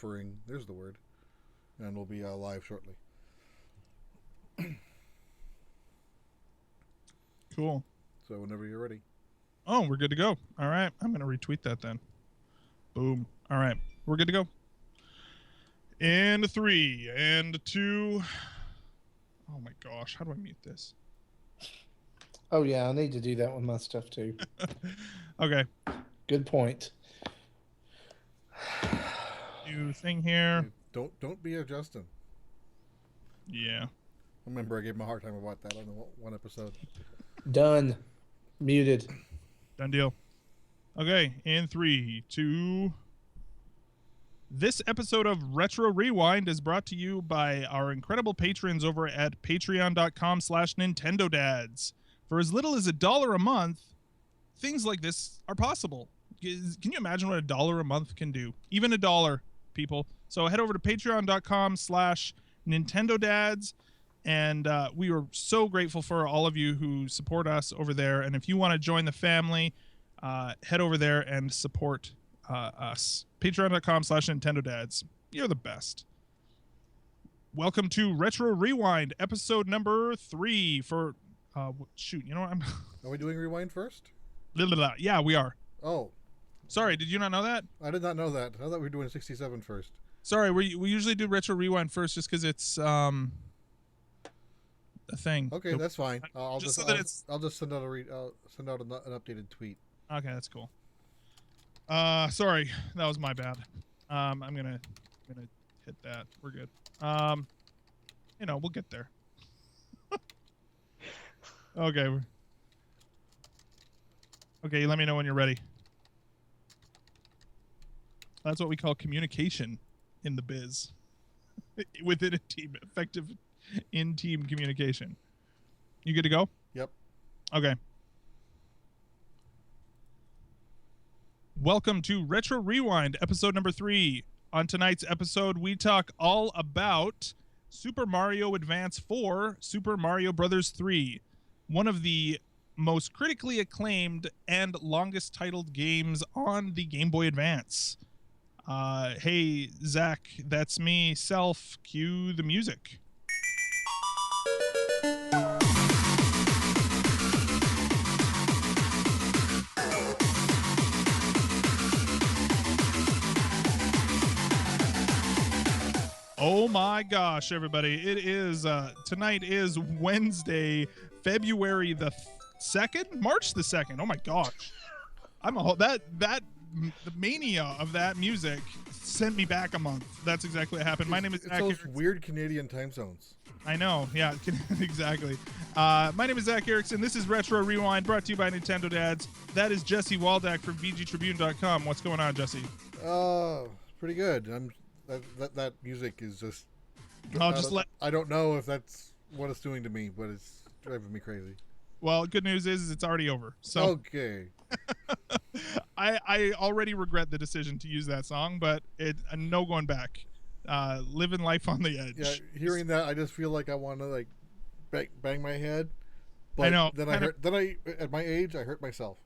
buffering. There's the word. And we'll be live shortly. Cool. So whenever you're ready. Oh, we're good to go. All right. I'm going to retweet that then. Boom. All right. We're good to go. And 3 and 2. Oh my gosh. How do I mute this? Oh, yeah. I need to do that with my stuff too. Okay. Good point. New thing here. Dude, don't be a Justin. Yeah. Remember, I gave him a hard time about that on the one episode. Done. Muted. Done deal. Okay. In 3, 2. This episode of Retro Rewind is brought to you by our incredible patrons over at patreon.com/NintendoDads. For as little as $1 a month, things like this are possible. Can you imagine what $1 a month can do? Even $1, people. So head over to patreon.com/NintendoDads. And we are so grateful for all of you who support us over there. And if you want to join the family, head over there and support us. Patreon.com/NintendoDads. You're the best. Welcome to Retro Rewind, episode number 3 for... shoot, you know what? Are we doing Rewind first? Yeah, we are. Oh. Sorry, did you not know that? I did not know that. I thought we were doing 67 first. Sorry, we usually do Retro Rewind first just because it's... a thing. Okay, that's fine. I'll just send out an updated tweet. Okay, that's cool. Sorry, that was my bad. I'm gonna hit that. We're good. We'll get there. Okay. Okay, let me know when you're ready. That's what we call communication in the biz. Within a team, effective in-team communication. You good to go? Yep. Okay. Welcome to Retro Rewind, episode number 3. On tonight's episode, we talk all about Super Mario Advance 4, Super Mario Bros. 3, one of the most critically acclaimed and longest titled games on the Game Boy Advance. Hey, Zach, that's me, self. Cue the music. Oh my gosh, everybody. It is, tonight is Wednesday, February the 2nd? March the 2nd. Oh my gosh. The mania of that music sent me back a month. That's exactly what happened. My name is Zach those Erickson. Weird Canadian time zones. I know, yeah, exactly. My name is Zach Erickson. This is Retro Rewind, brought to you by Nintendo Dads. That is Jesse Waldack from VGTribune.com. What's going on, Jesse? Pretty good. That music is just... I don't know if that's what it's doing to me, but it's driving me crazy. Well, good news is it's already over. So okay. I already regret the decision to use that song, but no going back. Living life on the edge. Yeah, hearing that, I just feel like I want to bang my head. But I know. Then at my age, I hurt myself.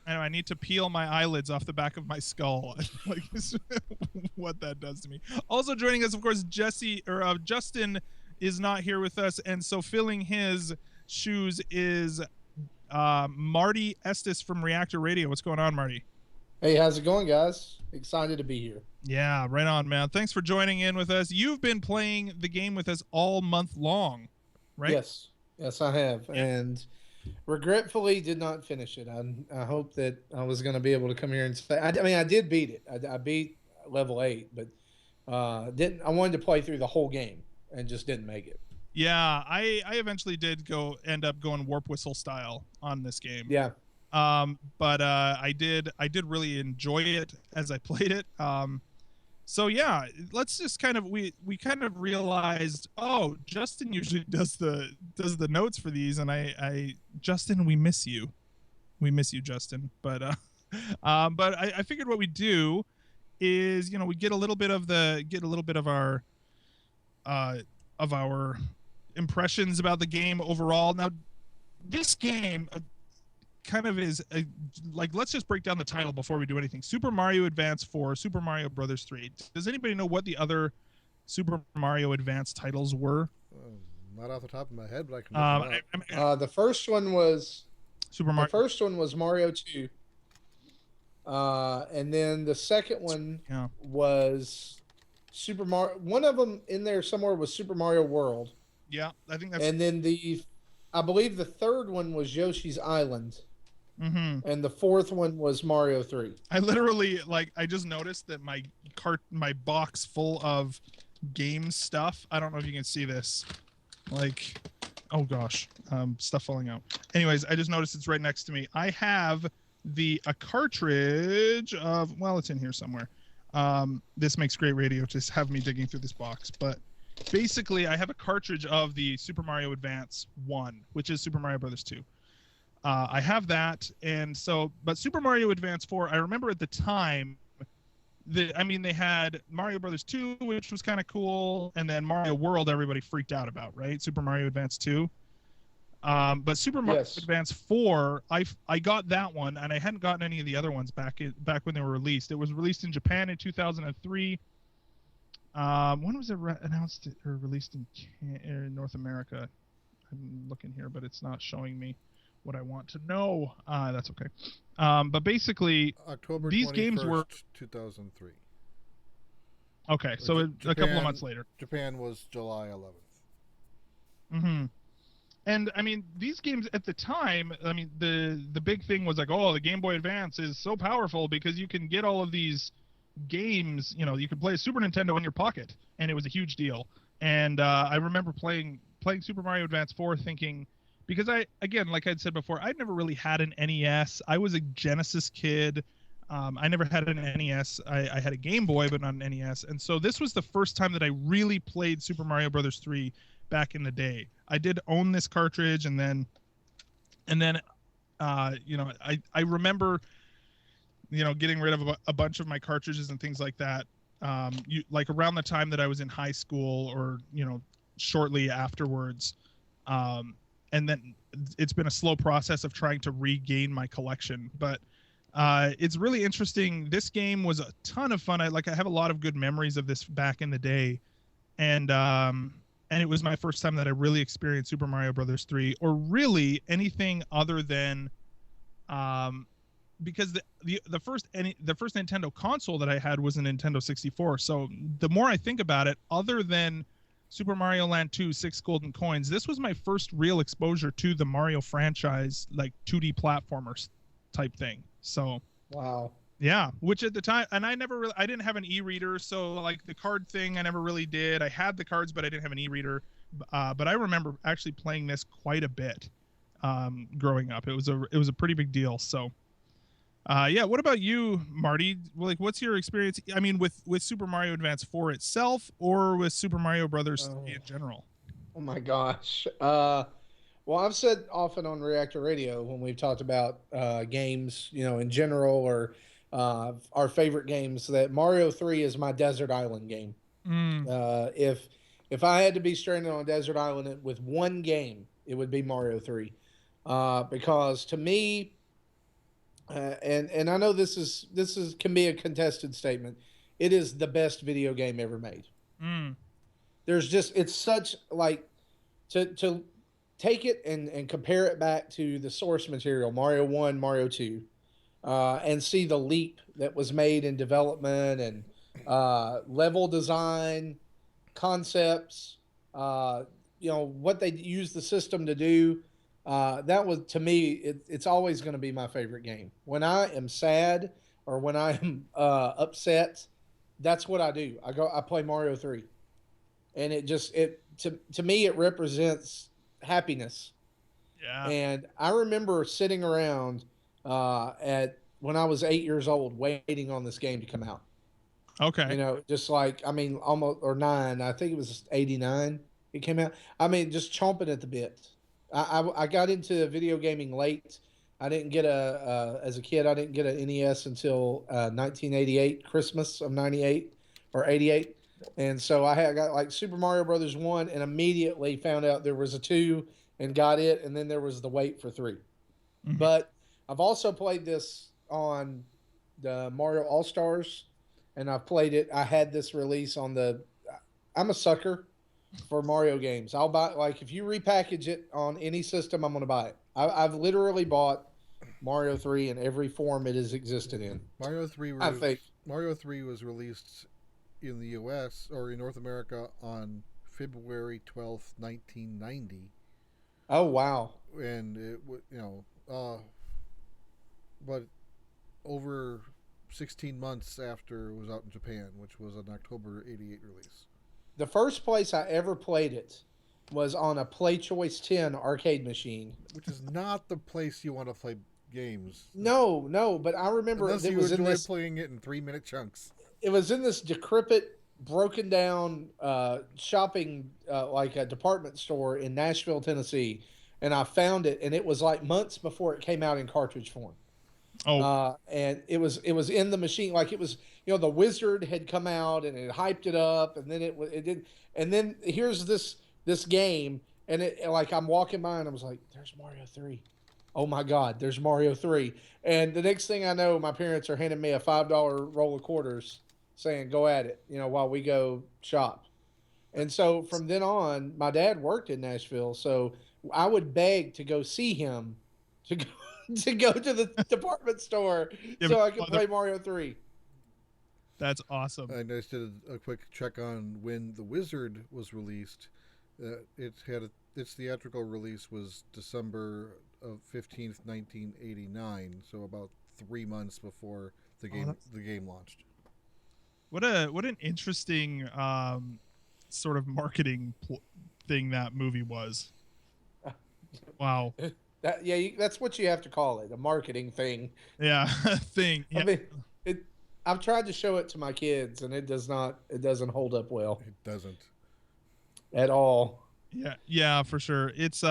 I know. I need to peel my eyelids off the back of my skull. Like what that does to me. Also joining us, of course, Justin is not here with us, and so filling his shoes is Marty Estes from Reactor Radio. What's going on, Marty? Hey, how's it going, guys? Excited to be here. Yeah, right on, man. Thanks for joining in with us. You've been playing the game with us all month long, right? Yes, I have, Yeah. and regretfully did not finish it. I hope that I was going to be able to come here and say. I mean, I did beat it. I beat level 8, but didn't. I wanted to play through the whole game and just didn't make it. Yeah, I eventually did end up going warp whistle style on this game. Yeah. But I did really enjoy it as I played it. So yeah, let's just kind of we kind of realized, oh, Justin usually does the notes for these, and I Justin, we miss you, Justin. But I figured what we do is, we get a little bit of our impressions about the game overall. Now, this game, kind of is like, let's just break down the title before we do anything. Super Mario Advance 4, Super Mario Brothers 3. Does anybody know what the other Super Mario Advance titles were? Not off the top of my head, but I can look them up. The first one was Super Mario. The first one was Mario 2. And then the second one was Super Mario. One of them in there somewhere was Super Mario World. Yeah, I think that's. And then I believe the third one was Yoshi's Island. Mm-hmm. And the fourth one was Mario 3. I literally, I just noticed that my box full of game stuff. I don't know if you can see this. Oh gosh, stuff falling out. Anyways, I just noticed it's right next to me. I have a cartridge of, well, it's in here somewhere. This makes great radio, just have me digging through this box. But basically, I have a cartridge of the Super Mario Advance 1, which is Super Mario Brothers 2. I have that, but Super Mario Advance 4, I remember at the time, they had Mario Brothers 2, which was kind of cool, and then Mario World, everybody freaked out about, right? Super Mario Advance 2. But Super Mario Advance 4, I got that one, and I hadn't gotten any of the other ones back when they were released. It was released in Japan in 2003. When was it announced or released in North America? I'm looking here, but it's not showing me what I want to know. That's okay. But basically, October these games were 2003. Okay, so a couple of months later. Japan was July 11th. Mm-hmm. And I mean, these games at the time, I mean, the big thing was like, oh, the Game Boy Advance is so powerful because you can get all of these games. You could play a Super Nintendo in your pocket, and it was a huge deal. And I remember playing Super Mario Advance 4, thinking, because again, like I'd said before, I'd never really had an NES. I was a Genesis kid. I never had an NES. I had a Game Boy, but not an NES. And so this was the first time that I really played Super Mario Brothers 3 back in the day. I did own this cartridge, and then I remember, getting rid of a bunch of my cartridges and things like that. Around the time that I was in high school, or shortly afterwards. And then it's been a slow process of trying to regain my collection, but it's really interesting. This game was a ton of fun. I have a lot of good memories of this back in the day, and it was my first time that I really experienced Super Mario Brothers 3, or really anything other than, because the first Nintendo console that I had was a Nintendo 64. So the more I think about it, other than Super Mario Land 2, 6 Golden Coins, this was my first real exposure to the Mario franchise, 2D platformers type thing. So wow. Yeah, which at the time, and I didn't have an e-reader, so the card thing I never really did. I had the cards, but I didn't have an e-reader. But I remember actually playing this quite a bit growing up. It was a pretty big deal. So yeah, what about you, Marty? What's your experience? I mean, with Super Mario Advance 4 itself, or with Super Mario Brothers 3 in general? Oh my gosh. Well, I've said often on Reactor Radio when we've talked about games, in general, or our favorite games, that Mario 3 is my desert island game. If I had to be stranded on a desert island with one game, it would be Mario 3, because to me, and I know this can be a contested statement, it is the best video game ever made. There's it's such to take it and compare it back to the source material, Mario 1, Mario 2, and see the leap that was made in development and level design, concepts, what they use the system to do. That was, to me, it's always going to be my favorite game. When I am sad or when I am upset, that's what I do. I play Mario 3, and to me it represents happiness. Yeah. And I remember sitting around when I was 8 years old, waiting on this game to come out. Okay. Almost, or 9. I think it was 89. It came out. Just chomping at the bit. I got into video gaming late. I didn't get as a kid, I didn't get an NES until 1988, Christmas of 98 or 88. And so I got Super Mario Brothers 1, and immediately found out there was a 2 and got it. And then there was the wait for 3. Mm-hmm. But I've also played this on the Mario All Stars, and I've played it. I had this release on the. I'm a sucker for Mario games. I'll buy like if you repackage it on any system, I'm going to buy it. I've literally bought Mario 3 in every form it has existed in. I think. Mario 3 was released in the US or in North America on February 12th, 1990, Oh wow. and but over 16 months after it was out in Japan, which was an October 88 release. The first place I ever played it was on a Play Choice 10 arcade machine. Which is not the place you want to play games. No, no, but I remember Unless it you was in enjoy this. playing it in 3-minute chunks. It was in this decrepit, broken down shopping like a department store in Nashville, Tennessee, and I found it, and it was like months before it came out in cartridge form. Oh, And it was in the machine like it was the Wizard had come out and it hyped it up, and then it did, and then here's this game, and it like I'm walking by and I was like, there's Mario 3. Oh my God, there's Mario 3. And the next thing I know, my parents are handing me a $5 roll of quarters saying, go at it, while we go shop. And so from then on, my dad worked in Nashville, so I would beg to go see him to go to go to the department store yeah, so but I could play Mario 3. that's awesome. I just did a quick check on when The Wizard was released. Its theatrical release was December of 15th, 1989, so about 3 months before the game launched. What an interesting sort of marketing thing that movie was. Wow. That's what you have to call it, a marketing thing. Yeah, thing. Yeah. I mean, I've tried to show it to my kids, and it doesn't hold up well It doesn't. at all. Yeah, for sure. It's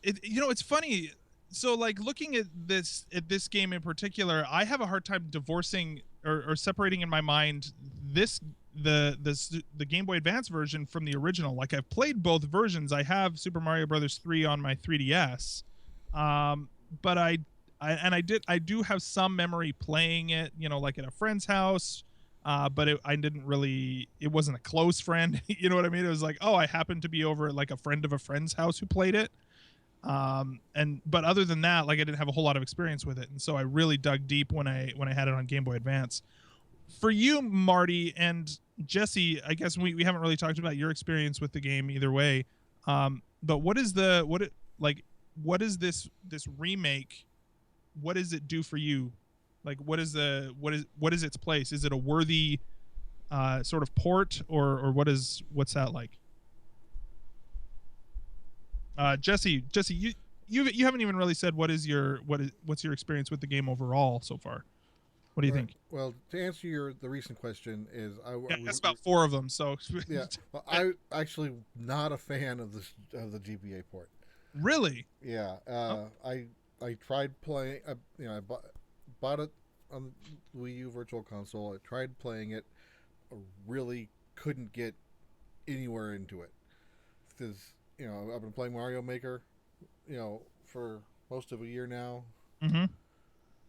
it's funny. So like looking at this game in particular, I have a hard time divorcing or separating in my mind the Game Boy Advance version from the original. Like I've played both versions. I have Super Mario Brothers 3 on my 3DS. But I do have some memory playing it, like at a friend's house. But it wasn't a close friend. You know what I mean? It was like, oh, I happened to be over at like a friend of a friend's house who played it. But other than that, like I didn't have a whole lot of experience with it. And so I really dug deep when I had it on Game Boy Advance. For you, Marty and Jesse, I guess we haven't really talked about your experience with the game either way. But what is this remake? What does it do for you? Like what is its place? Is it a worthy sort of port or what's that like? Jesse, you haven't even really said what's your experience with the game overall so far. What do you think? Well, to answer the recent question is that's about 4 of them. So yeah, well, I actually not a fan of the GBA port. Really? Yeah, I tried playing. I bought it on the Wii U Virtual Console. I tried playing it. I really couldn't get anywhere into it because I've been playing Mario Maker, for most of a year now,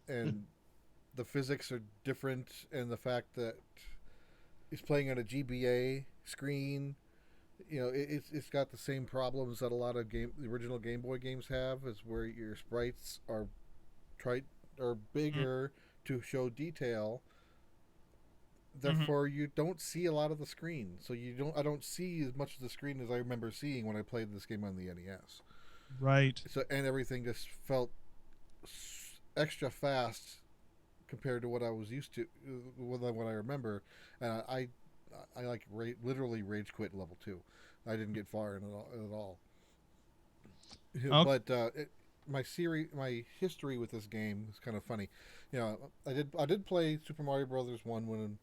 and the physics are different, and the fact that he's playing on a GBA screen, it's got the same problems that a lot of the original Game Boy games have, is where your sprites are bigger to show detail. Therefore, you don't see a lot of the screen. So I don't see as much of the screen as I remember seeing when I played this game on the NES. Right. So and everything just felt extra fast compared to what I was used to, what I remember. I like literally rage quit level 2. I didn't get far in it at all. Okay. But my history with this game is kind of funny. I did play Super Mario Brothers 1 when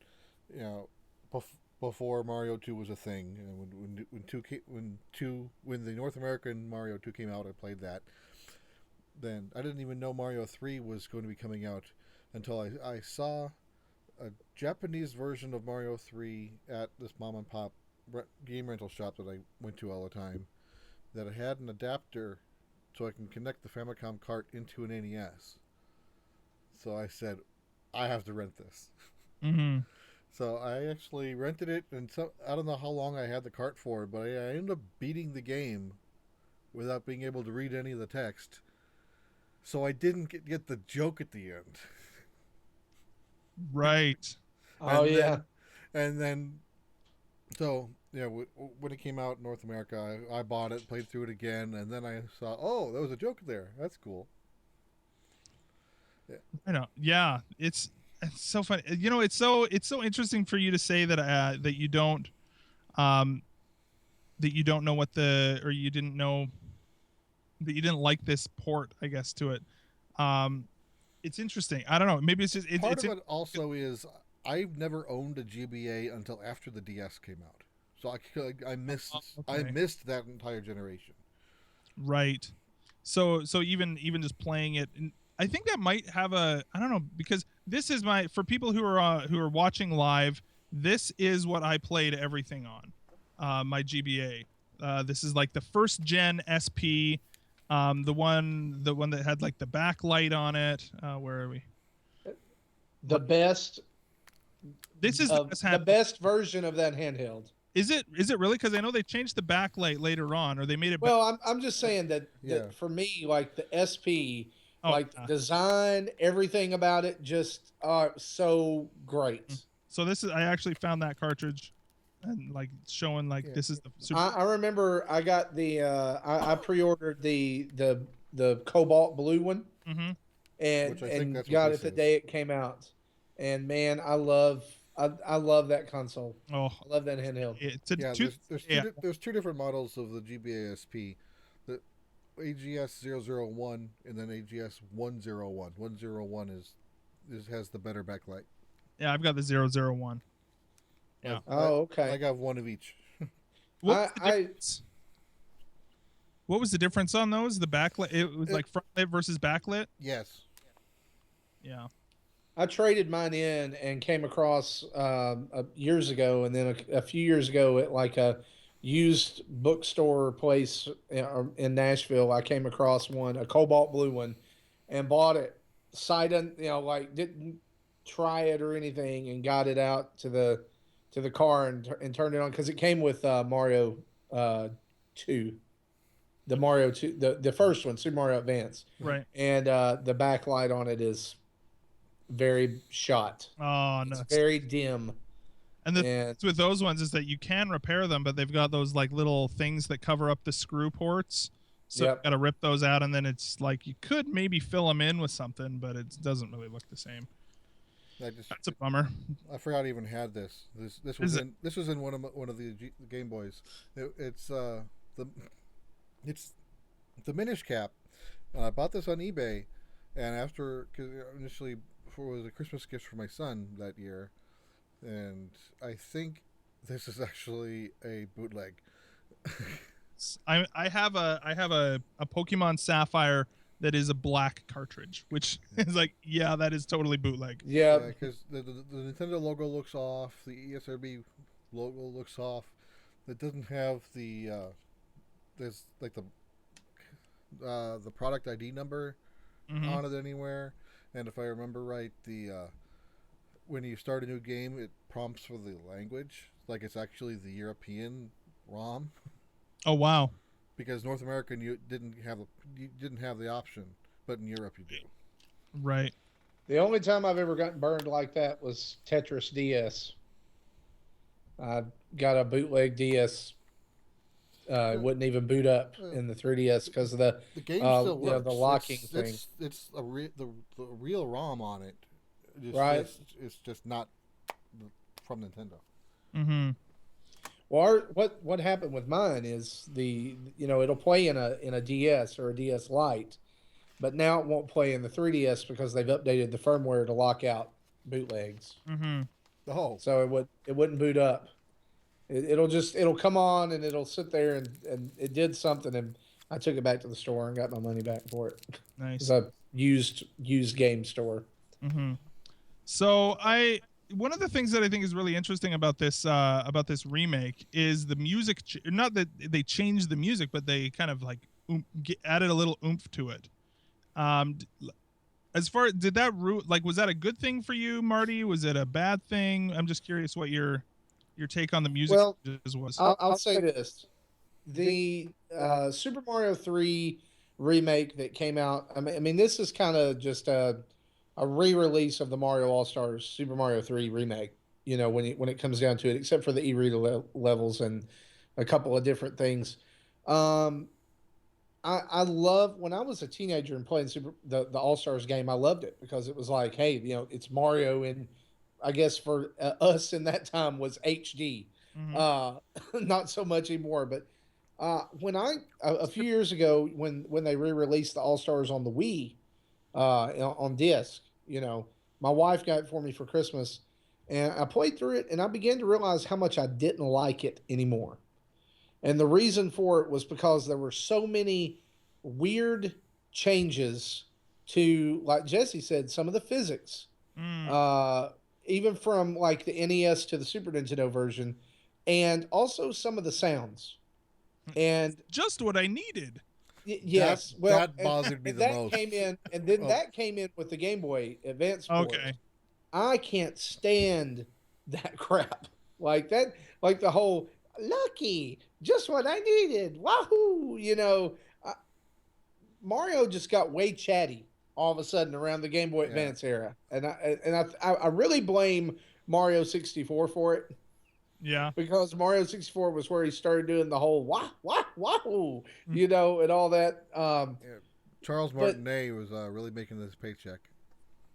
before Mario 2 was a thing. When the North American Mario 2 came out, I played that. Then I didn't even know Mario 3 was going to be coming out until I saw a Japanese version of Mario 3 at this mom and pop game rental shop that I went to all the time, that had an adapter so I can connect the Famicom cart into an NES. So I said, I have to rent this. Mm-hmm. So I actually rented it, and I don't know how long I had the cart for, but I ended up beating the game without being able to read any of the text. So I didn't get the joke at the end. Right. Oh And yeah. So yeah, when it came out in North America, I bought it, played through it again, and then I saw, oh, there was a joke there. That's cool. I know. Yeah, it's so funny. It's so interesting for you to say that that you don't um that you don't know or you didn't know that you didn't like this port, I guess, to it. It's interesting. I don't know. Maybe it's just Part of it also is I've never owned a GBA until after the DS came out, so I missed I okay. missed that entire generation. Right. So even just playing it, I think that might have I don't know, because this is for people who are watching live, this is what I played everything on. My GBA. This is like the first gen SP, the one that had like the backlight on it. Where are we? The best. This is the best version of that handheld. Is it really? Because I know they changed the backlight later on, or they made it. Well, I'm just saying that for me, like the SP, design, everything about it, just so great. So I actually found that cartridge, and like showing like this is the. Super I remember I got I pre-ordered the cobalt blue one, mm-hmm. and got it the day it came out, and man, I love that console. Oh, I love that handheld. There's two different models of the GBA SP. The AGS 001 and then AGS 101. 101 has the better backlight. Yeah, I've got the 001. Yeah. Okay. I got one of each. What was the difference on those? The backlit. It was like front lit versus backlit. Yes. Yeah. I traded mine in and came across years ago, and then a few years ago at like a used bookstore place in Nashville, I came across a cobalt blue one, and bought it. Didn't try it or anything, and got it out to the car and turned it on because it came with Mario 2. The Mario 2, the first one, Super Mario Advance. Right. And the backlight on it is very shot. Oh no, it's very dim. And the thing with those ones is that you can repair them, but they've got those like little things that cover up the screw ports. So you got to rip those out, and then it's like you could maybe fill them in with something, but it doesn't really look the same. That's a bummer. I forgot I even had this. This was in one of the Game Boys. It's the Minish Cap. I bought this on eBay, and because initially it was a Christmas gift for my son that year, and I think this is actually a bootleg. I have a Pokemon Sapphire that is a black cartridge, which is like, yeah, that is totally bootleg. Yeah, because the Nintendo logo looks off, the ESRB logo looks off. It doesn't have there's like the product ID number on it anywhere. And if I remember right, when you start a new game, it prompts for the language, like it's actually the European ROM. Oh wow! Because North American you didn't have the option, but in Europe you do. Right. The only time I've ever gotten burned like that was Tetris DS. I got a bootleg DS. It wouldn't even boot up in the 3DS because of the game still works. The locking thing. It's the real ROM on it. Right. It's just not from Nintendo. Mm-hmm. Well, what happened with mine is it'll play in a DS or a DS Lite, but now it won't play in the 3DS because they've updated the firmware to lock out bootlegs. Mm-hmm. Oh, so it wouldn't boot up. It'll come on and it'll sit there and it did something, and I took it back to the store and got my money back for it. Nice. It's a used game store. Mm-hmm. So one of the things that I think is really interesting about this remake is the music. Not that they changed the music, but they kind of like added a little oomph to it. As far did that was that a good thing for you, Marty? Was it a bad thing? I'm just curious what your take on the music Well, was. I'll say this: the Super Mario 3 remake that came out. I mean, this is kind of just a re-release of the Mario All Stars Super Mario 3 remake. You know, when it comes down to it, except for the e-reader levels and a couple of different things. I love when I was a teenager and playing the All Stars game. I loved it because it was like, hey, you know, it's Mario, and I guess for us in that time was HD, not so much anymore. But when a few years ago when they re-released the All Stars on the Wii on disc, you know, my wife got it for me for Christmas, and I played through it, and I began to realize how much I didn't like it anymore. And the reason for it was because there were so many weird changes to, like Jesse said, some of the physics. Even from like the NES to the Super Nintendo version, and also some of the sounds. And just what I needed. Yes, that bothered me the that most. Came in, and then that came in with the Game Boy Advance port. Okay. I can't stand that crap. Like that, like the whole lucky, just what I needed. Wahoo! You know, Mario just got way chatty all of a sudden around the Game Boy Advance era, and I really blame Mario 64 for it. Yeah, because Mario 64 was where he started doing the whole wahoo, you know, and all that. Charles Martinet was really making this paycheck.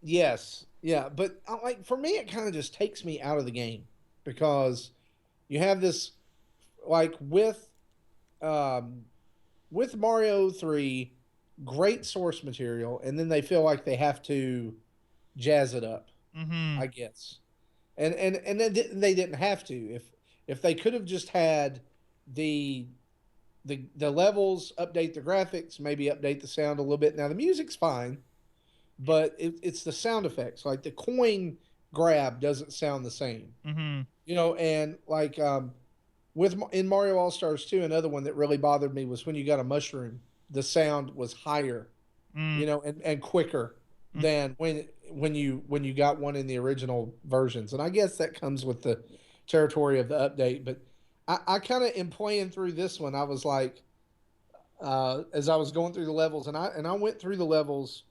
Yes, yeah, but like for me, it kind of just takes me out of the game because you have this like with Mario 3, great source material, and then they feel like they have to jazz it up, I guess. And then they didn't have to. If they could have just had the levels, update the graphics, maybe update the sound a little bit. Now the music's fine, but it's the sound effects. Like the coin grab doesn't sound the same. You know, and like in Mario All Stars 2, another one that really bothered me was when you got a mushroom, the sound was higher, you know, and quicker than when you got one in the original versions. And I guess that comes with the territory of the update. But I kind of, in playing through this one, I was like, as I was going through the levels, and I went through the levels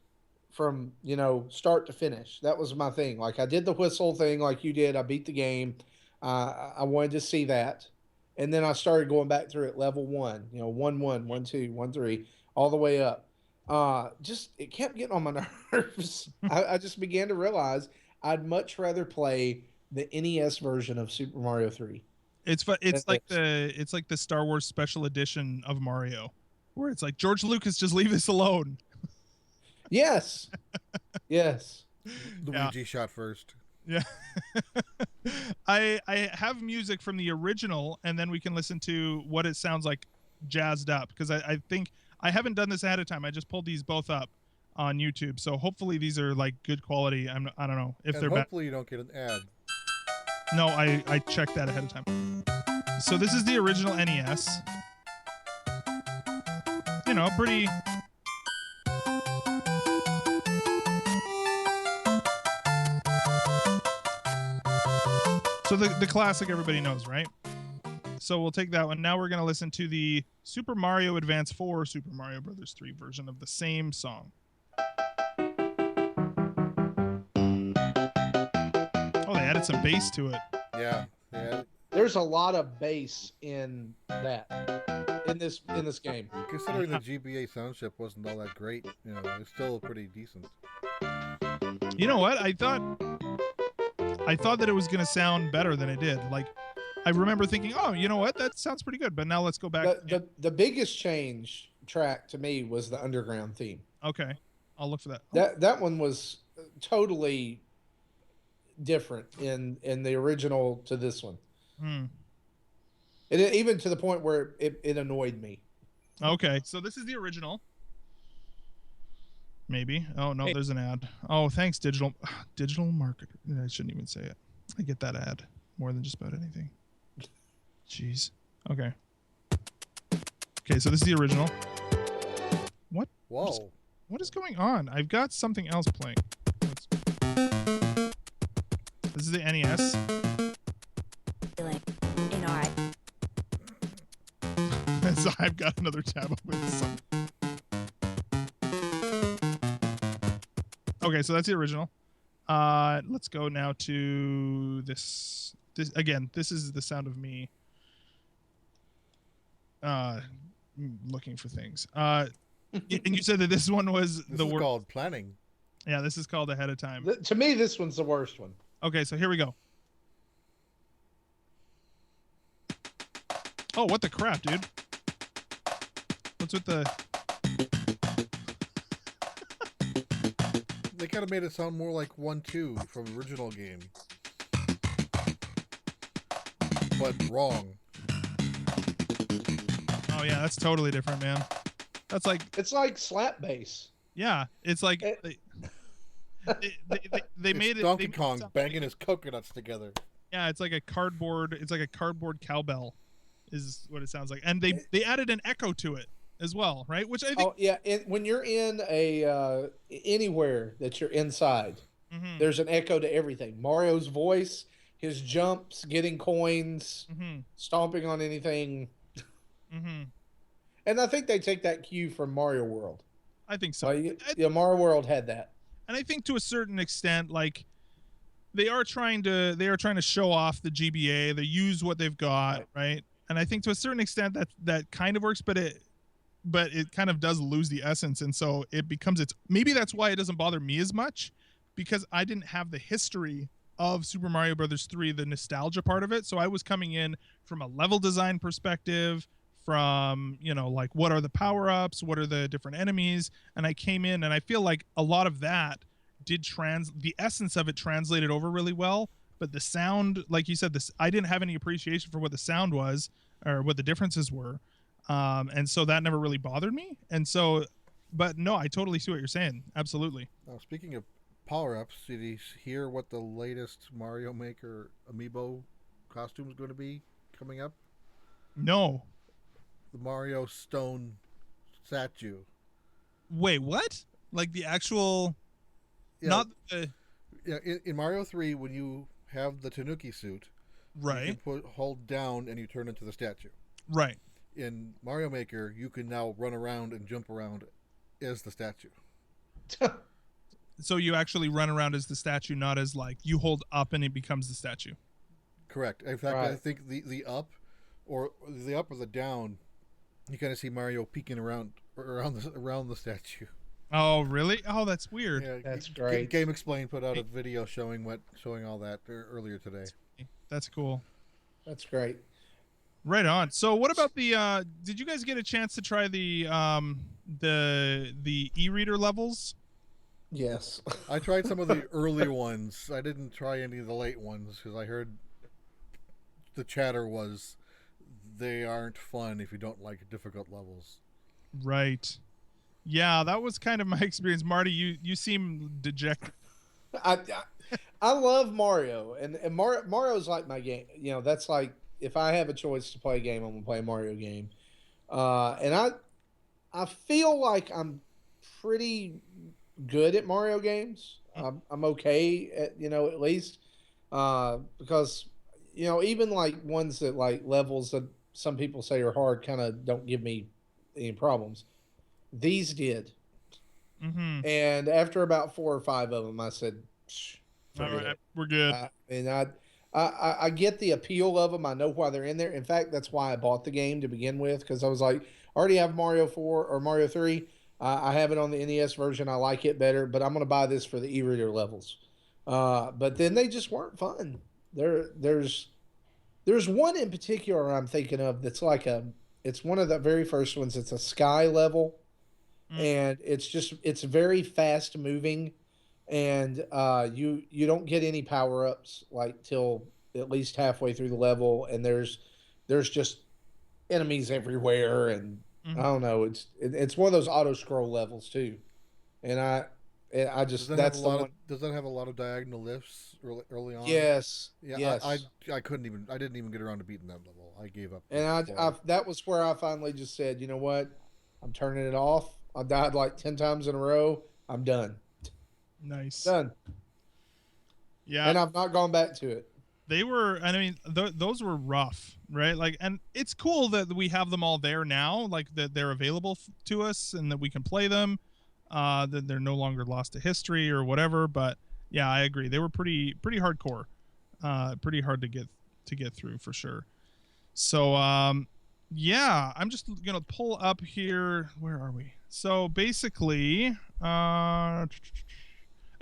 from, you know, start to finish. That was my thing. Like I did the whistle thing like you did. I beat the game. I wanted to see that. And then I started going back through it level 1, you know, 1, 1, 1, 2, 1, 3, all the way up. Just it kept getting on my nerves. I just began to realize I'd much rather play the NES version of Super Mario 3. It's like the Star Wars Special Edition of Mario, where it's like, George Lucas, just leave this alone. Yes. Yes. Luigi shot first. Yeah. I have music from the original, and then we can listen to what it sounds like jazzed up, because I think I haven't done this ahead of time. I just pulled these both up on YouTube, so hopefully these are like good quality. I don't know if they're bad. Hopefully you don't get an ad. No, I checked that ahead of time. So this is the original NES. You know, pretty. So the classic everybody knows, right? So we'll take that one. Now we're going to listen to the Super Mario Advance 4 Super Mario Brothers 3 version of the same song. Oh, they added some bass to it. Yeah. There's a lot of bass in that in this game. Considering the GBA sound chip wasn't all that great, you know, it's still pretty decent. You know what? I thought that it was going to sound better than it did. Like, I remember thinking, oh, you know what? That sounds pretty good. But now let's go back. The biggest change track to me was the underground theme. Okay. I'll look for that. That one was totally different in the original to this one. Even to the point where it annoyed me. Okay. So this is the original. Maybe. Oh, no, there's an ad. Oh, thanks, digital marketer. I shouldn't even say it. I get that ad more than just about anything. Jeez. Okay. Okay, so this is the original. What? Whoa. What is going on? I've got something else playing. This is the NES. In our So I've got another tab open. Okay, so that's the original. Let's go now to this. This again. This is the sound of me looking for things. And you said that this one was This the is worst. called planning. Yeah, this is called Ahead of Time. To me, this one's the worst one. Okay, so here we go. Oh, what the crap, dude? What's with the... They kind of made it sound more like 1-2 from the original game. But wrong. Oh, yeah, that's totally different, man. That's like... It's like slap bass. Yeah, it's like... It- They It's made it... Donkey they made it Kong sound banging his coconuts together. Yeah, it's like a cardboard. It's like a cardboard cowbell, is what it sounds like. And they added an echo to it as well, right? Which I think. Oh yeah, when you're in a anywhere that you're inside, Mhm, there's an echo to everything. Mario's voice, his jumps, getting coins, mhm, stomping on anything, mhm. and I think they take that cue from Mario World. I think so. Yeah, Mario World had that. And I think to a certain extent, like they are trying to show off the GBA. They use what they've got, right? And I think to a certain extent that kind of works, but it kind of does lose the essence, and so it becomes maybe that's why it doesn't bother me as much, because I didn't have the history of Super Mario Brothers 3, the nostalgia part of it. So I was coming in from a level design perspective, from, like what are the power-ups, what are the different enemies, and I came in and I feel like a lot of that the essence of it translated over really well, but the sound, like you said, I didn't have any appreciation for what the sound was or what the differences were. And so that never really bothered me. And so, but no, I totally see what you're saying. Absolutely. Now, speaking of power-ups, did you hear what the latest Mario Maker amiibo costume is going to be coming up? No. The Mario Stone statue. Wait, what? Like the actual, Yeah, not the, yeah. In Mario 3, when you have the Tanuki suit, you right, can hold down and you turn into the statue. right. In Mario Maker, you can now run around and jump around as the statue. So you actually run around as the statue, not as like you hold up and it becomes the statue. Correct. In fact, I Right. think the up or the down, you kind of see Mario peeking around the statue. Oh, really? Oh, that's weird. Yeah, That's great. Game Explain put out a video showing all that earlier today. That's cool. That's great. Right on. So what about the did you guys get a chance to try the e-reader levels? Yes. I tried some of the early ones. I didn't try any of the late ones because I heard the chatter was they aren't fun if you don't like difficult levels. Right. Yeah, that was kind of my experience. Marty, you seem dejected. I love Mario, and Mario's like my game. That's like if I have a choice to play a game, I'm gonna play a Mario game. And I feel like I'm pretty good at Mario games. I'm okay at least because even like ones that like levels that some people say are hard kind of don't give me any problems. These did, Mm-hmm. and after about 4 or 5 of them, I said, All forget right, it. we're good. And I get the appeal of them. I know why they're in there. In fact, that's why I bought the game to begin with, because I was like, I already have Mario 4 or Mario 3. I have it on the NES version. I like it better, but I'm going to buy this for the e-reader levels. But then they just weren't fun. There's one in particular I'm thinking of that's like it's one of the very first ones. It's a sky level, and it's very fast moving, and you don't get any power ups like till at least halfway through the level, and there's just enemies everywhere, and I don't know. It's one of those auto scroll levels too, and I just that's the one. Does that have a lot of diagonal lifts early on? Yes. Yeah. Yes. I couldn't even. I didn't even get around to beating that level. I gave up. And before. that was where I finally just said, you know what, I'm turning it off. I died like 10 times in a row. I'm done. Nice. Done. Yeah. And I've not gone back to it. They were, I mean, those were rough, right? Like, and it's cool that we have them all there now, like that they're available to us and that we can play them, that they're no longer lost to history or whatever. But yeah, I agree. They were pretty hardcore, pretty hard to get through for sure. So, yeah, I'm just gonna pull up here. Where are we? So basically,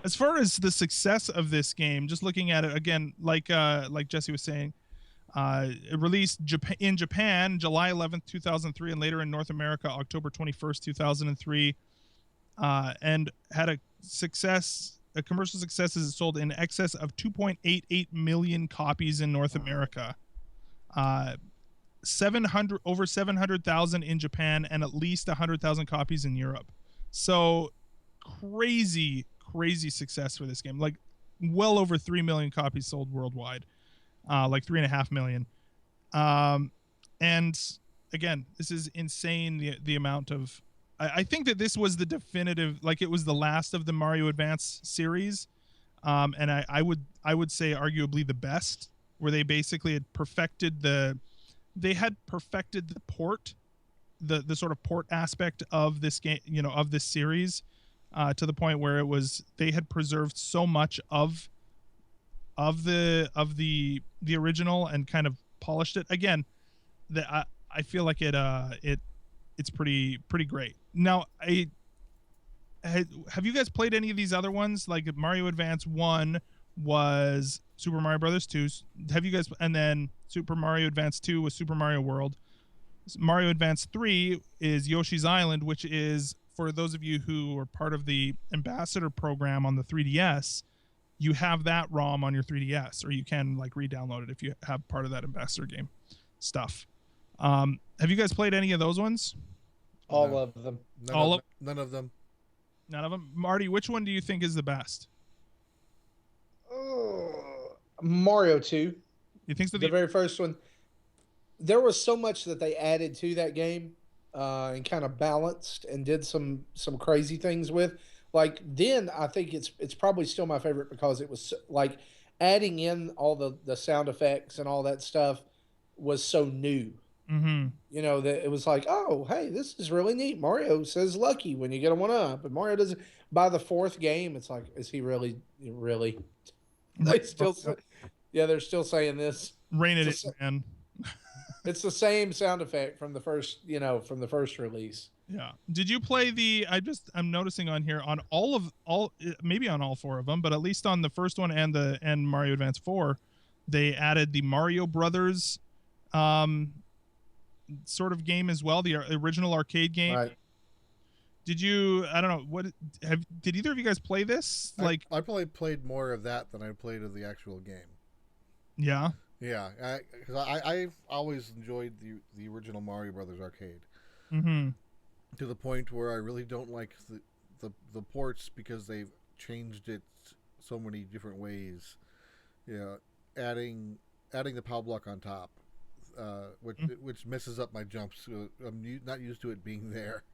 as far as the success of this game, just looking at it again, like Jesse was saying, it released in Japan July 11th, 2003, and later in North America October 21st, 2003, and had a commercial success as it sold in excess of 2.88 million copies in North America, over 700,000 in Japan, and at least 100,000 copies in Europe. So crazy success for this game, like well over 3 million copies sold worldwide, like 3.5 million. And again, this is insane, the amount of, I think that this was the definitive, like it was the last of the Mario Advance series, and I would say arguably the best, where they basically had perfected the port, the sort of port aspect of this game, of this series, to the point where they had preserved so much of the original and kind of polished it again, that I feel like it's pretty great. Now, have you guys played any of these other ones? Like Mario Advance 1 was Super Mario Brothers 2. Have you guys? And then Super Mario Advance 2 was Super Mario World. Mario Advance 3 is Yoshi's Island, which is, for those of you who are part of the Ambassador program on the 3DS, you have that ROM on your 3DS, or you can like re-download it if you have part of that Ambassador game stuff. Have you guys played any of those ones? All of them. None of them. None of them. Marty, which one do you think is the best? Mario 2. You think so? The very first one. There was so much that they added to that game, and kind of balanced and did some crazy things with. Like, then I think it's probably still my favorite because it was like adding in all the sound effects and all that stuff was so new. Mm-hmm. That it was like, oh, hey, this is really neat. Mario says lucky when you get a 1-up, and Mario doesn't. By the fourth game, it's like, is he really? They still, they're still saying this. Rain it in, man. It's the same sound effect from the first, release. Yeah. Did you play I'm noticing on here on maybe on all four of them, but at least on the first one and Mario Advance 4, they added the Mario Brothers sort of game as well, the original arcade game. Right. Did you? I don't know. Did either of you guys play this? Like, I probably played more of that than I played of the actual game. Yeah. Yeah, because I've always enjoyed the original Mario Brothers arcade. Mm-hmm. To the point where I really don't like the ports, because they've changed it so many different ways. Yeah, adding the POW block on top, which messes up my jumps. I'm not used to it being there.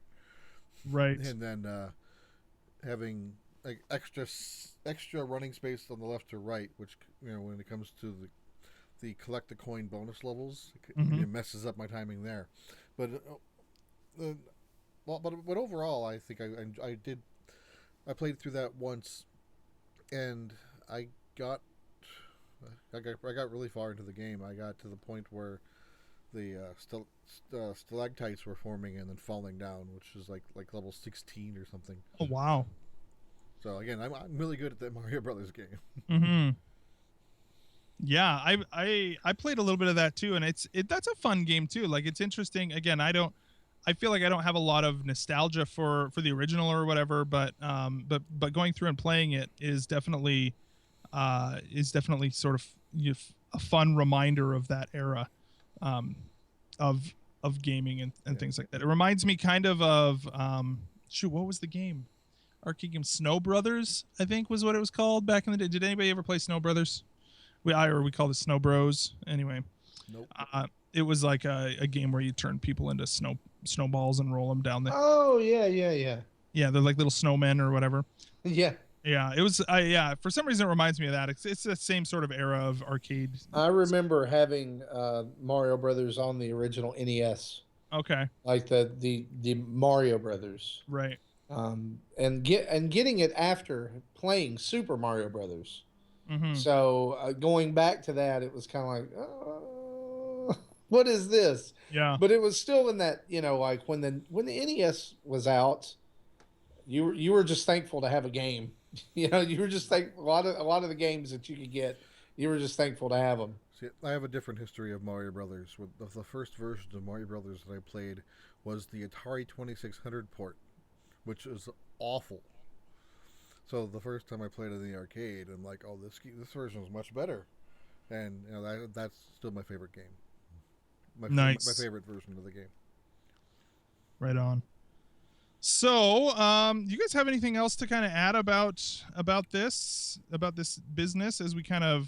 Right. And then having like extra running space on the left to right, which when it comes to the collect the coin bonus levels, it messes up my timing there. But but overall, I think I played through that once, and I got really far into the game. I got to the point where the stalactites were forming and then falling down, which is like level 16 or something. Oh wow! So again, I'm really good at that Mario Brothers game. Mm-hmm. Yeah, I played a little bit of that too, and that's a fun game too. Like, it's interesting. Again, I feel like I don't have a lot of nostalgia for the original or whatever, but going through and playing it is definitely sort of a fun reminder of that era, of gaming and things like that. It reminds me kind of what was the game? Arcade game Snow Brothers, I think was what it was called back in the day. Did anybody ever play Snow Brothers? We call it Snow Bros. Anyway. Nope. It was like a game where you turn people into snowballs and roll them down the. Oh yeah. Yeah, they're like little snowmen or whatever. Yeah. Yeah, it was. Yeah, for some reason it reminds me of that. It's the same sort of era of arcade. I remember having Mario Brothers on the original NES, Okay. like the Mario Brothers, Right. and getting it after playing Super Mario Brothers. Mm-hmm. So going back to that, it was kind of like, what is this? Yeah. But it was still in that, like when the NES was out, you were just thankful to have a game. You were just thankful. A lot of the games that you could get, you were just thankful to have them. See, I have a different history of Mario Brothers. With the first version of Mario Brothers that I played was the Atari 2600 port, which is awful. So the first time I played it in the arcade, I'm like, oh, this version is much better, and that's still my favorite game. Nice. My favorite version of the game. Right on. So, you guys have anything else to kind of add about this business as we kind of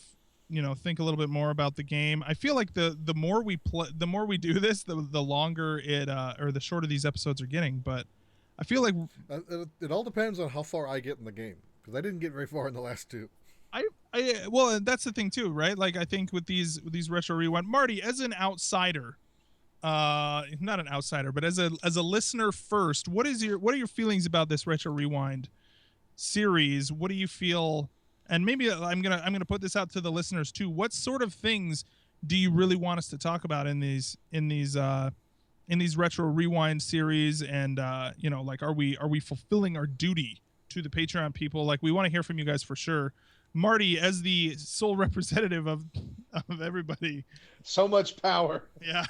think a little bit more about the game? I feel like the more we play, the more we do this, the longer it or the shorter these episodes are getting. But I feel like it all depends on how far I get in the game, because I didn't get very far in the last two. Well, that's the thing too, right? Like I think with these retro rewind, Marty, as an outsider, not an outsider, but as a listener first, what are your feelings about this retro rewind series? What do you feel? And maybe I'm gonna put this out to the listeners too. What sort of things do you really want us to talk about in these retro rewind series? And like are we fulfilling our duty to the Patreon people? Like we want to hear from you guys for sure. Marty, as the sole representative of everybody, so much power. Yeah.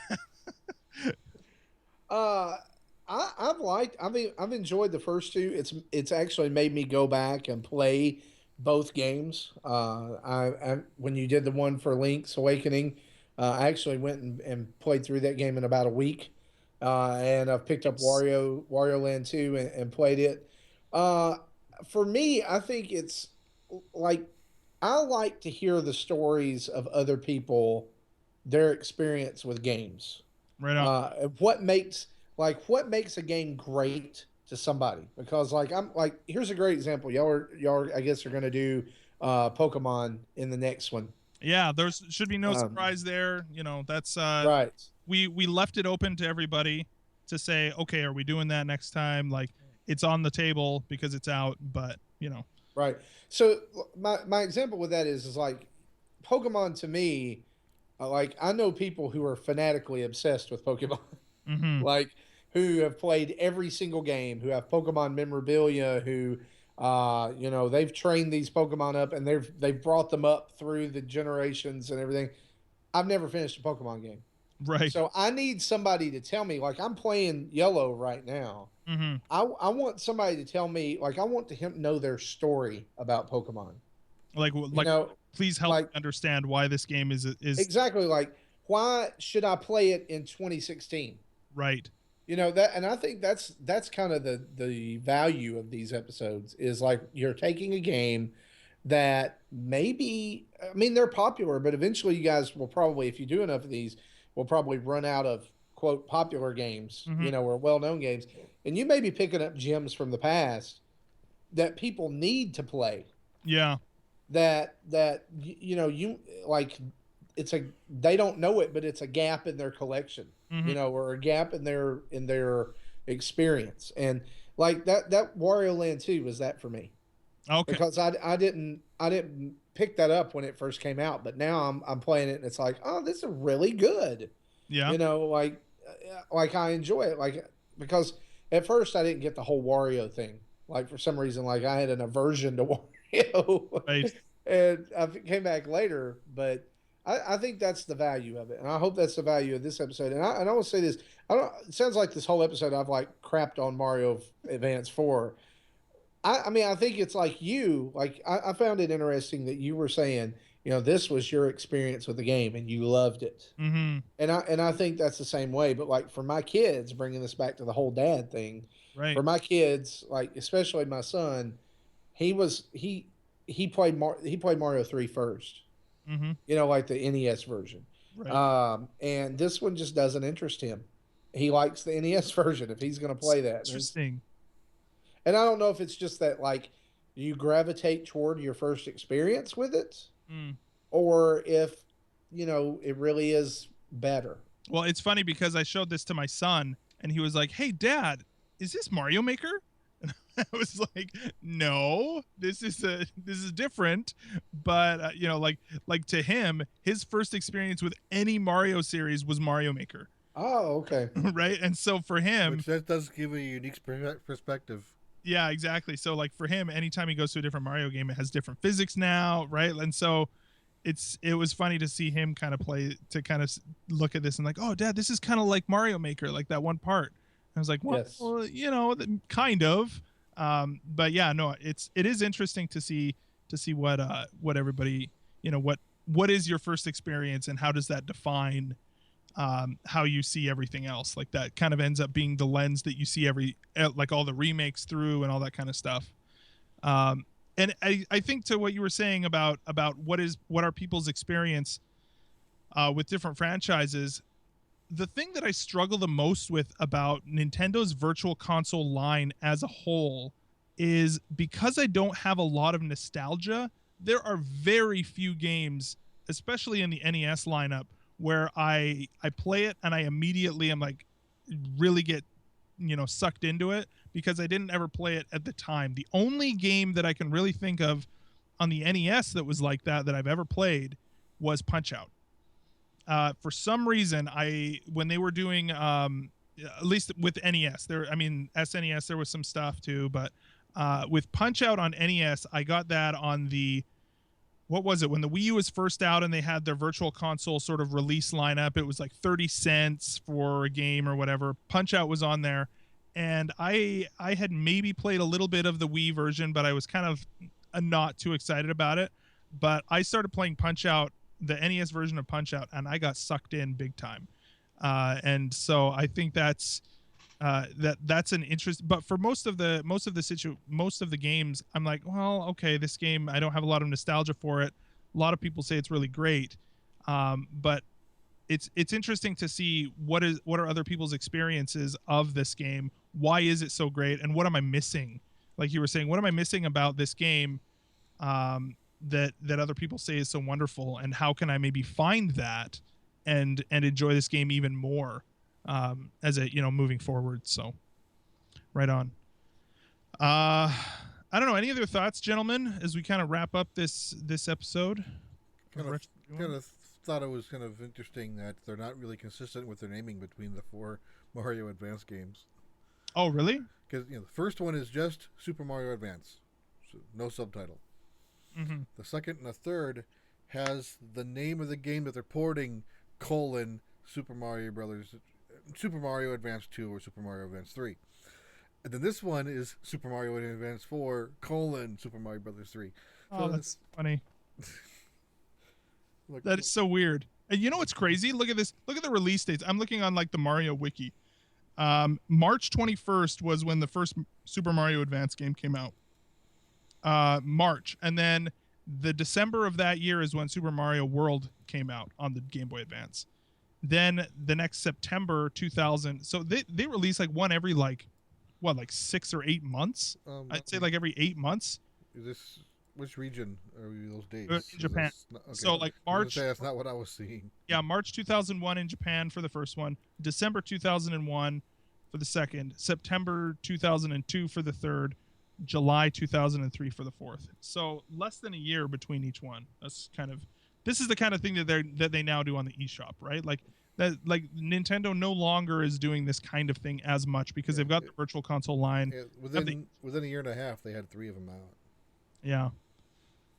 I've enjoyed the first two. It's actually made me go back and play both games. When you did the one for Link's Awakening, I actually went and played through that game in about a week. And I've picked up Wario Land 2 and played it. For me, I think it's like, I like to hear the stories of other people, their experience with games. Right on. What makes a game great to somebody? Because here's a great example. Y'all are I guess are going to do Pokemon in the next one. Yeah, there should be no surprise there. That's right. We left it open to everybody to say, okay, are we doing that next time? Like it's on the table because it's out, but Right. So my example with that is like Pokemon to me, I know people who are fanatically obsessed with Pokemon, mm-hmm. like who have played every single game, who have Pokemon memorabilia, who they've trained these Pokemon up and they've brought them up through the generations and everything. I've never finished a Pokemon game. Right. So I need somebody to tell me, like I'm playing Yellow right now. Mm-hmm. I want somebody to tell me, like I want to know their story about Pokemon. Like please help me understand why this game is exactly, like why should I play it in 2016? Right. That, and I think that's kind of the value of these episodes is like you're taking a game that maybe, I mean, they're popular, but eventually you guys will probably, if you do enough of these, will probably run out of quote popular games, mm-hmm. Or well-known games, and you may be picking up gems from the past that people need to play. Yeah. That you like, they don't know it, but it's a gap in their collection, mm-hmm. Or a gap in their experience. And like that Wario Land 2 was that for me. Okay. Because I didn't pick that up when it first came out, but now I'm playing it and it's like, oh, this is really good. Yeah. Like I enjoy it, like, because at first I didn't get the whole Wario thing. Like for some reason, like I had an aversion to Wario. Right. And I came back later, but I think that's the value of it, and I hope that's the value of this episode. And I will say this: it sounds like this whole episode I've like crapped on Mario Advance 4. I mean, I think it's like you. Like I found it interesting that you were saying, this was your experience with the game and you loved it. Mm-hmm. And I think that's the same way. But like for my kids, bringing this back to the whole dad thing, right? For my kids, like especially my son, he played Mario 3 first. Mm-hmm. Like the NES version. Right. And this one just doesn't interest him. He likes the NES version if he's going to play that. Interesting. And I don't know if it's just that like you gravitate toward your first experience with it, Mm. or if it really is better. Well, it's funny because I showed this to my son and he was like, "Hey, Dad, is this Mario Maker?" And I was like, "No, this is different." But like to him, his first experience with any Mario series was Mario Maker, Oh, okay. right? And so for him, Which that does give a unique perspective. yeah, exactly. So like for him, anytime he goes to a different Mario game, it has different physics now, right? And so it was funny to see him kind of look at this and like, "Oh, Dad, this is kind of like Mario Maker, like that one part." I was like, "Well, Yes. kind of." But yeah, no, it is interesting to see what everybody, what is your first experience and how does that define how you see everything else. Like that kind of ends up being the lens that you see like all the remakes through and all that kind of stuff. And I think to what you were saying about what are people's experience with different franchises, the thing that I struggle the most with about Nintendo's virtual console line as a whole is because I don't have a lot of nostalgia, there are very few games, especially in the NES lineup, where I play it and I immediately am like really get sucked into it because I didn't ever play it at the time. The only game that I can really think of on the NES that was like that I've ever played was Punch-Out. For some reason, when they were doing at least with NES, SNES there was some stuff too, but with Punch-Out on NES, I got that on the, what was it, when the Wii U was first out and they had their virtual console sort of release lineup. It was like 30 cents for a game or whatever. Punch-Out was on there, and I had maybe played a little bit of the Wii version, but I was kind of not too excited about it. But I started playing Punch-Out, the NES version of Punch-Out, and I got sucked in big time. And so I think that's an interest. But for most of the games, I'm like, well, okay, this game, I don't have a lot of nostalgia for it. A lot of people say it's really great, but it's interesting to see what are other people's experiences of this game. Why is it so great, and what am I missing? Like you were saying, what am I missing about this game that other people say is so wonderful, and how can I maybe find that and enjoy this game even more as moving forward. So right on. I don't know, any other thoughts, gentlemen, as we kind of wrap up this episode? Kind of thought it was kind of interesting that they're not really consistent with their naming between the 4 Mario Advance games. Oh, really? Because the first one is just Super Mario Advance, so no subtitle. Mm-hmm. The second and the third has the name of the game that they're porting : Super Mario Advance 2 or Super Mario Advance 3. And then this one is Super Mario Advance 4 : Super Mario Brothers 3. Oh, that's funny. Like, that is so weird. And you know what's crazy? Look at this. Look at the release dates. I'm looking on like the Mario wiki. March 21st was when the first Super Mario Advance game came out. March. And then the December of that year is when Super Mario World came out on the Game Boy Advance. Then the next September 2000. So they release like one every like 6 or 8 months. I'd say like every 8 months. Is this, which region are those dates? In Japan. Okay. So like March. That's not what I was seeing. Yeah, March 2001 in Japan for the first one, December 2001 for the second, September 2002 for the third, July 2003 for the fourth. So less than a year between each one. This is the kind of thing that they now do on the eShop, right? Like that, like Nintendo no longer is doing this kind of thing as much because they've got the virtual console line. Yeah, within a year and a half, they had 3 of them out. Yeah.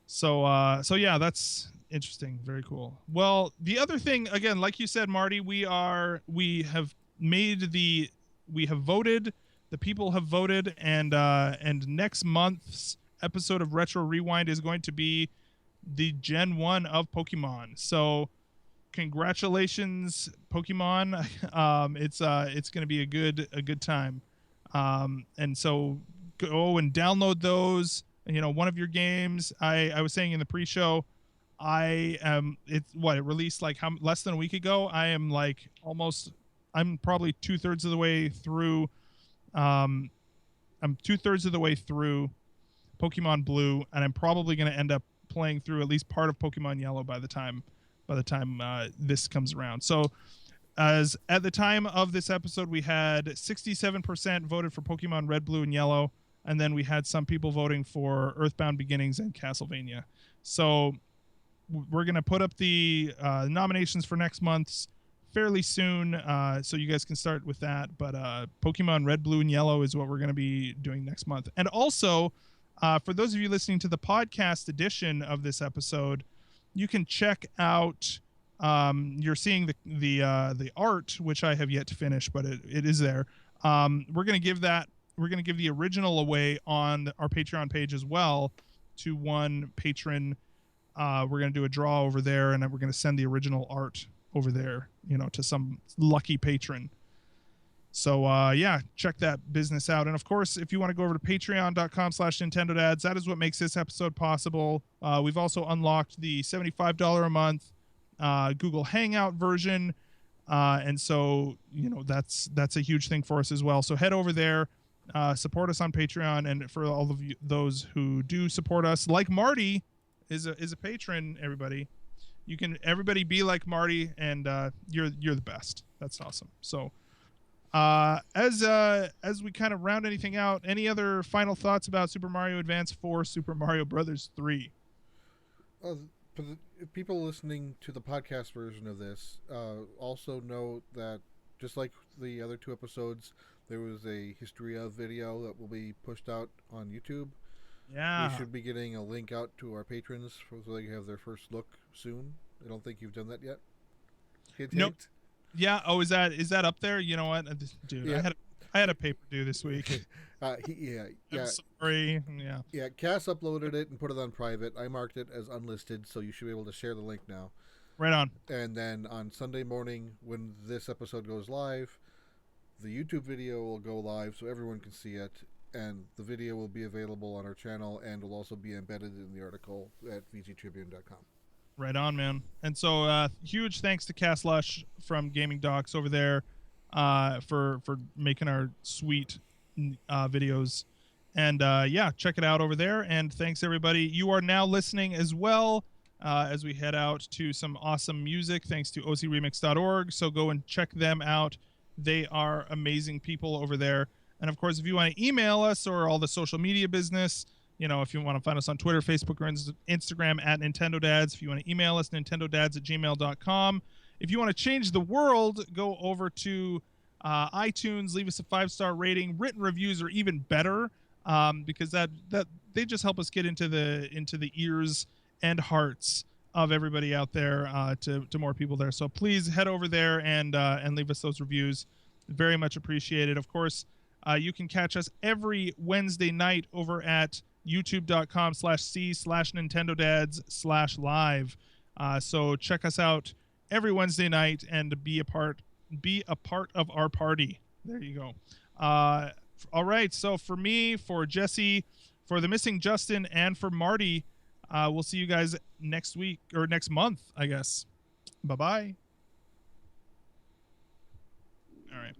So yeah, that's interesting. Very cool. Well, the other thing, again, like you said, Marty, we have voted. The people have voted, and next month's episode of Retro Rewind is going to be the Gen 1 of Pokemon. So congratulations, Pokemon. It's going to be a good time. And so go and download those. One of your games, I was saying in the pre-show, it released like less than a week ago. I'm probably 2/3 of the way through. I'm 2/3 of the way through Pokemon Blue, and I'm probably going to end up playing through at least part of Pokemon Yellow by the time this comes around. So, as at the time of this episode, we had 67% voted for Pokemon Red, Blue, and Yellow, and then we had some people voting for Earthbound Beginnings and Castlevania. So, we're going to put up the nominations for next month's fairly soon, so you guys can start with that. But Pokemon Red, Blue, and Yellow is what we're going to be doing next month. And also, for those of you listening to the podcast edition of this episode, you can check out. You're seeing the art, which I have yet to finish, but it is there. We're going to give the original away on our Patreon page as well to one patron. We're going to do a draw over there, and then we're going to send the original art over there, to some lucky patron. So yeah, check that business out. And of course, if you want to go over to patreon.com/NintendoDads, that is what makes this episode possible. We've also unlocked the $75 a month Google Hangout version, and so that's a huge thing for us as well. So head over there, support us on Patreon, and for all of you, those who do support us, like Marty is a patron. Everybody be like Marty, and you're the best. That's awesome. So as we kind of round anything out, any other final thoughts about Super Mario Advance 4, Super Mario Brothers 3? For the people listening to the podcast version of this, also know that just like the other two episodes, there was a history of video that will be pushed out on YouTube. Yeah. We should be getting a link out to our patrons so they can have their first look soon. I don't think you've done that yet. Nope. Yeah. Oh, is that up there? You know what, dude? Yeah. I had a paper due this week. Yeah. I'm sorry. Yeah. Yeah. Cass uploaded it and put it on private. I marked it as unlisted, so you should be able to share the link now. Right on. And then on Sunday morning, when this episode goes live, the YouTube video will go live so everyone can see it, and the video will be available on our channel and will also be embedded in the article at VGTribune.com. Right on, man. And so huge thanks to Cass Lush from Gaming Docs over there for making our sweet videos. And yeah, check it out over there. And thanks, everybody. You are now listening as well as we head out to some awesome music, thanks to ocremix.org. So go and check them out. They are amazing people over there. And of course, if you want to email us or all the social media business, if you want to find us on Twitter, Facebook, or Instagram at Nintendo Dads. If you want to email us, nintendodads@gmail.com. If you want to change the world, go over to iTunes, leave us a 5-star rating. Written reviews are even better because that they just help us get into the ears and hearts of everybody out there, to more people there. So please head over there and leave us those reviews. Very much appreciated. Of course, you can catch us every Wednesday night over at youtube.com/c/NintendoDads/live. So check us out every Wednesday night and be a part of our party. There you go. All right. So for me, for Jesse, for the missing Justin, and for Marty, we'll see you guys next week or next month, I guess. Bye-bye. All right.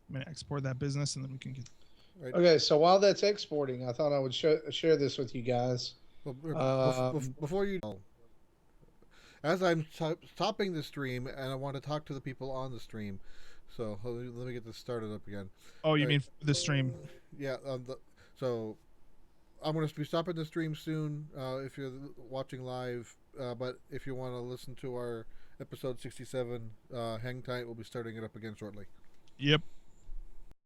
I'm going to export that business and then we can get... Right. Okay, so while that's exporting, I thought I would share this with you guys. Before you... As I'm stopping the stream, and I want to talk to the people on the stream, so let me get this started up again. Oh, you mean the stream? Yeah, so I'm going to be stopping the stream soon if you're watching live, but if you want to listen to our episode 67, hang tight, we'll be starting it up again shortly. Yep.